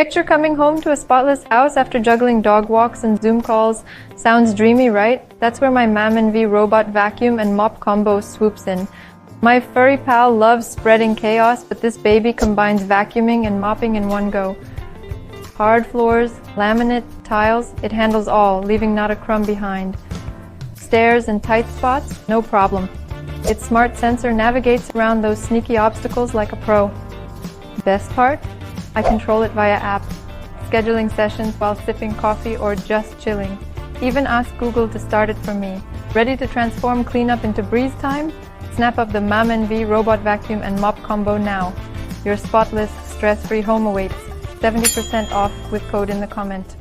Picture coming home to a spotless house after juggling dog walks and Zoom calls. Sounds dreamy, right? That's where my amzn robot vacuum and mop combo swoops in. My furry pal loves spreading chaos, but this baby combines vacuuming and mopping in one go. Hard floors, laminate, tiles, it handles all, leaving not a crumb behind. Stairs and tight spots, no problem. Its smart sensor navigates around those sneaky obstacles like a pro. Best part? I control it via app, scheduling sessions while sipping coffee or just chilling. Even ask Google to start it for me. Ready to transform cleanup into breeze time? Snap up the amzn robot vacuum and mop combo now. Your spotless, stress-free home awaits. 70% off with code in the comment.